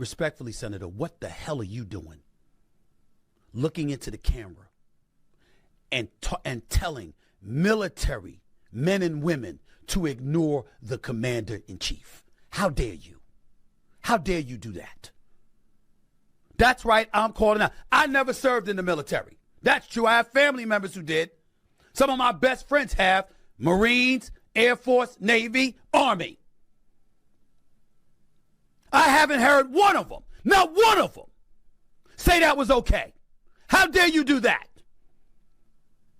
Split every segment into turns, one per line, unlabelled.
Respectfully, Senator, what the hell are you doing? Looking into the camera and telling military men and women to ignore the commander-in-chief. How dare you? How dare you do that? That's right, I'm calling out. I never served in the military. That's true. I have family members who did. Some of my best friends have. Marines, Air Force, Navy, Army. I haven't heard one of them, not one of them, say that was okay. How dare you do that?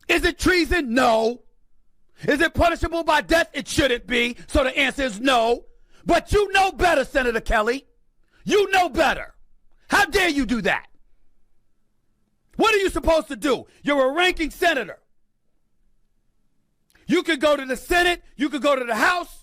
Is it treason? No. Is it punishable by death? It shouldn't be. So the answer is no. But you know better, Senator Kelly. You know better. How dare you do that? What are you supposed to do? You're a ranking senator. You could go to the Senate. You could go to the House.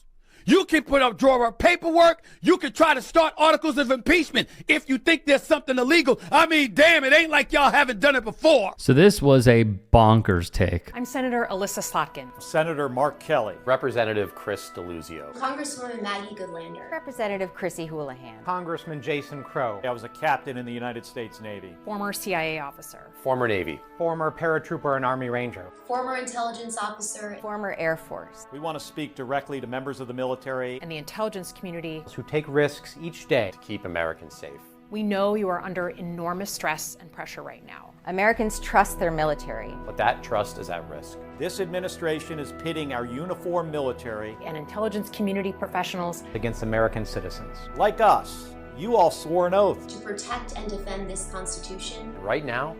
You can draw up paperwork. You can try to start articles of impeachment if you think there's something illegal. I mean, damn, it ain't like y'all haven't done it before.
So this was a bonkers take.
I'm Senator Alyssa Slotkin.
Senator Mark Kelly.
Representative Chris DeLuzio.
Congresswoman Maggie Goodlander.
Representative Chrissy Houlihan.
Congressman Jason Crow.
I was a captain in the United States Navy.
Former CIA officer.
Former Navy.
Former paratrooper and Army Ranger.
Former intelligence officer.
Former Air Force.
We want to speak directly to members of the military
and the intelligence community
who take risks each day
to keep Americans safe.
We know you are under enormous stress and pressure right now.
Americans trust their military.
But that trust is at risk.
This administration is pitting our uniformed military
and intelligence community professionals
against American citizens.
Like us. You all swore an oath
to protect and defend this Constitution.
And right now,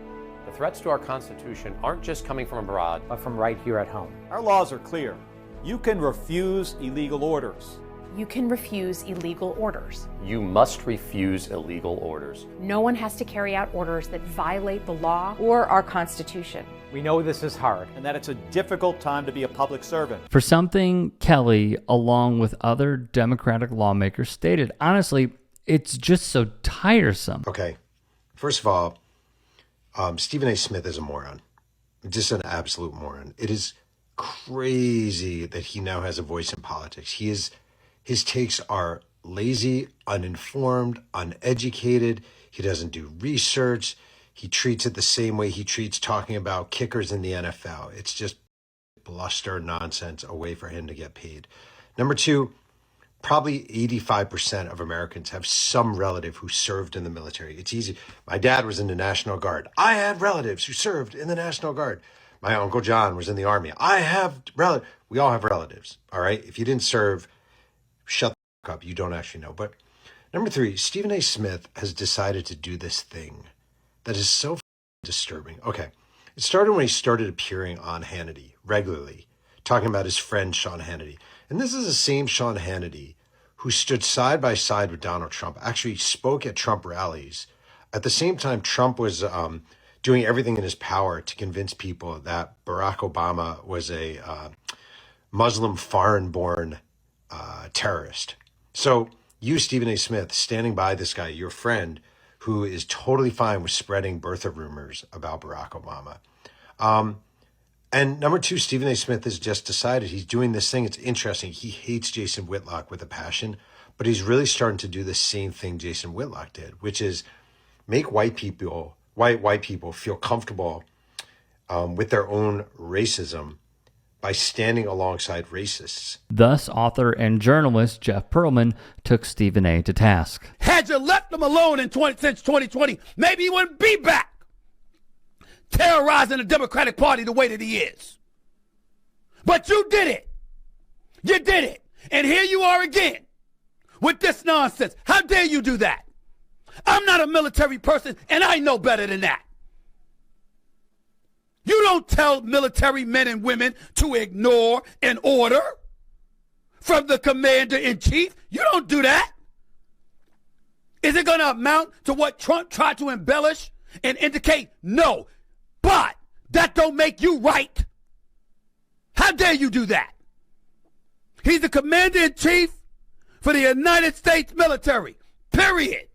the threats to our Constitution aren't just coming from abroad,
but from right here at home.
Our laws are clear. You can refuse illegal orders.
You can refuse illegal orders.
You must refuse illegal orders.
No one has to carry out orders that violate the law
or our Constitution.
We know this is hard
and that it's a difficult time to be a public servant.
For something Kelly, along with other Democratic lawmakers, stated, honestly, it's just so tiresome.
Okay, first of all, Stephen A. Smith is a moron. Just an absolute moron. It is crazy that he now has a voice in politics. His takes are lazy, uninformed, uneducated. He doesn't do research. He treats it the same way he treats talking about kickers in the NFL. It's just bluster nonsense, a way for him to get paid. Number two, probably 85% of Americans have some relative who served in the military. It's easy. My dad was in the National Guard. I had relatives who served in the National Guard. My Uncle John was in the Army. I have relatives. We all have relatives, all right? If you didn't serve, shut the fuck up. You don't actually know. But number three, Stephen A. Smith has decided to do this thing that is so disturbing. Okay, it started when he started appearing on Hannity regularly, talking about his friend Sean Hannity. And this is the same Sean Hannity who stood side by side with Donald Trump, actually spoke at Trump rallies. At the same time, Trump was doing everything in his power to convince people that Barack Obama was a Muslim foreign-born terrorist. So you, Stephen A. Smith, standing by this guy, your friend, who is totally fine with spreading birther rumors about Barack Obama. And number two, Stephen A. Smith has just decided he's doing this thing. It's interesting. He hates Jason Whitlock with a passion, but he's really starting to do the same thing Jason Whitlock did, which is make white people feel comfortable with their own racism by standing alongside racists.
Thus, author and journalist Jeff Pearlman took Stephen A. to task.
Had you left him alone since 2020, maybe he wouldn't be back terrorizing the Democratic Party the way that he is. But you did it. You did it. And here you are again with this nonsense. How dare you do that? I'm not a military person, and I know better than that. You don't tell military men and women to ignore an order from the commander-in-chief. You don't do that. Is it going to amount to what Trump tried to embellish and indicate? No. But that don't make you right. How dare you do that? He's the commander-in-chief for the United States military. Period.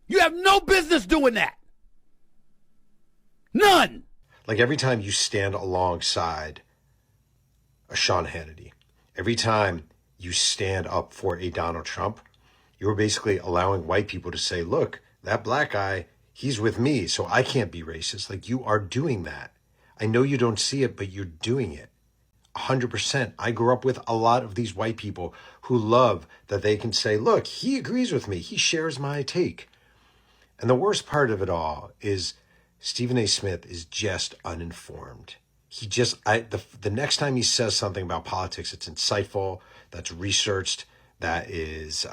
You have no business doing that. None.
Like every time you stand alongside a Sean Hannity, every time you stand up for a Donald Trump, You're basically allowing white people to say, look, that black guy, he's with me, so I can't be racist. Like, you are doing that. I know you don't see it, but you're doing it. 100%. I grew up with a lot of these white people who love that they can say, look, he agrees with me. He shares my take. And the worst part of it all is Stephen A. Smith is just uninformed. He just, the next time he says something about politics, it's insightful, that's researched, that is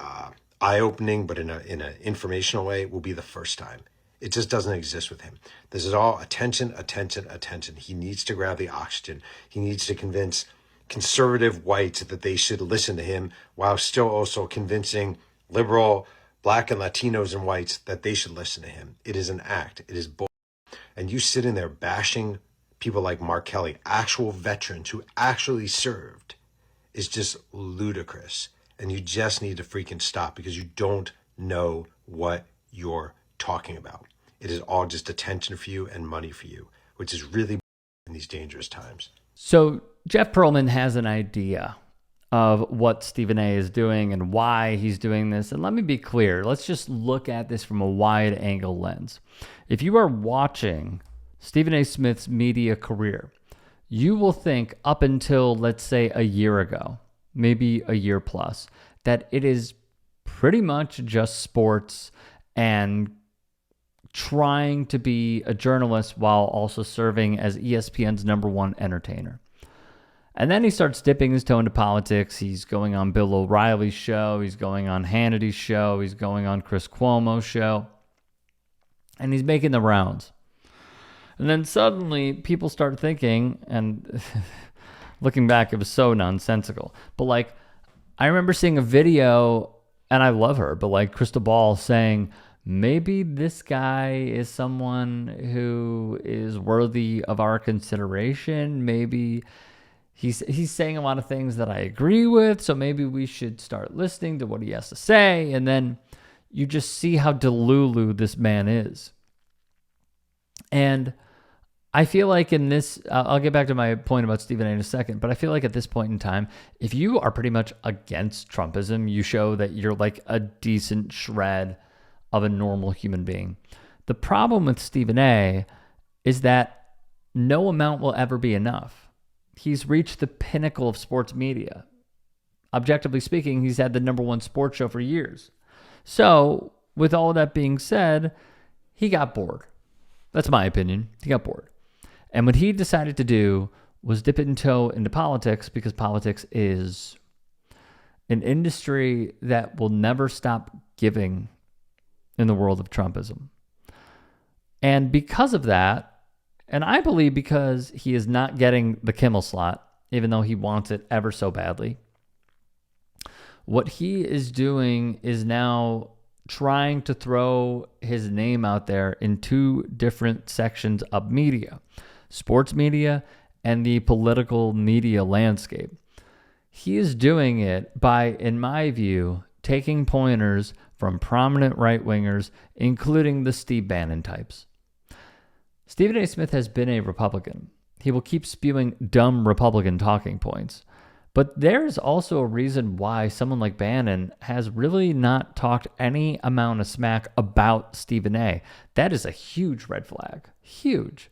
eye-opening, but in an informational way, will be the first time. It just doesn't exist with him. This is all attention, attention, attention. He needs to grab the oxygen. He needs to convince conservative whites that they should listen to him, while still also convincing liberal black and Latinos and whites that they should listen to him. It is an act. It is bull. And you sitting there bashing people like Mark Kelly, actual veterans who actually served, is just ludicrous. And you just need to freaking stop, because you don't know what you're talking about. It is all just attention for you and money for you, which is really in these dangerous times.
So Jeff Pearlman has an idea of what Stephen A. is doing and why he's doing this. And let me be clear. Let's just look at this from a wide angle lens. If you are watching Stephen A. Smith's media career, you will think up until, let's say, a year ago, maybe a year plus, that it is pretty much just sports and trying to be a journalist while also serving as ESPN's #1 entertainer. And then he starts dipping his toe into politics. He's going on Bill O'Reilly's show. He's going on Hannity's show. He's going on Chris Cuomo's show. And he's making the rounds. And then suddenly people start thinking, and looking back, it was so nonsensical. But like, I remember seeing a video, and I love her, but like Crystal Ball saying, maybe this guy is someone who is worthy of our consideration. Maybe he's saying a lot of things that I agree with, so maybe we should start listening to what he has to say. And then you just see how delulu this man is. And I feel like in this, I'll get back to my point about Stephen A. in a second, but I feel like at this point in time, if you are pretty much against Trumpism, you show that you're like a decent shred of a normal human being. The problem with Stephen A. is that no amount will ever be enough. He's reached the pinnacle of sports media. Objectively speaking, he's had the #1 sports show for years. So, with all of that being said, he got bored. That's my opinion. He got bored. And what he decided to do was dip his toe into politics, because politics is an industry that will never stop giving in the world of Trumpism. And because of that, and I believe because he is not getting the Kimmel slot, even though he wants it ever so badly, what he is doing is now trying to throw his name out there in two different sections of media: sports media and the political media landscape. He is doing it by, in my view, taking pointers from prominent right-wingers, including the Steve Bannon types. Stephen A. Smith has been a Republican. He will keep spewing dumb Republican talking points. But there's also a reason why someone like Bannon has really not talked any amount of smack about Stephen A. That is a huge red flag. Huge.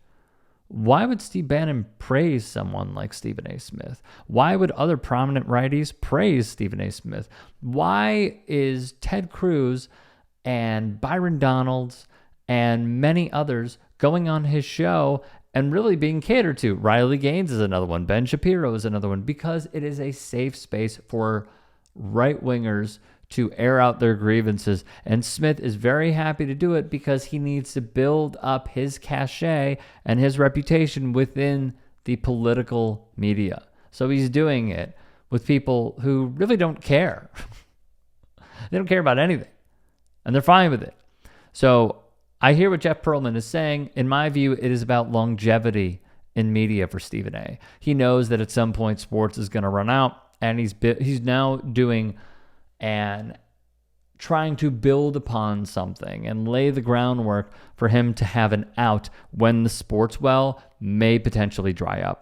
Why would Steve Bannon praise someone like Stephen A. Smith? Why would other prominent righties praise Stephen A. Smith? Why is Ted Cruz and Byron Donalds and many others going on his show and really being catered to? Riley Gaines is another one. Ben Shapiro is another one, because it is a safe space for right-wingers to air out their grievances. And Smith is very happy to do it because he needs to build up his cachet and his reputation within the political media. So he's doing it with people who really don't care. They don't care about anything, and they're fine with it. So I hear what Jeff Pearlman is saying. In my view, it is about longevity in media for Stephen A. He knows that at some point sports is going to run out, and he's now doing and trying to build upon something and lay the groundwork for him to have an out when the sports well may potentially dry up.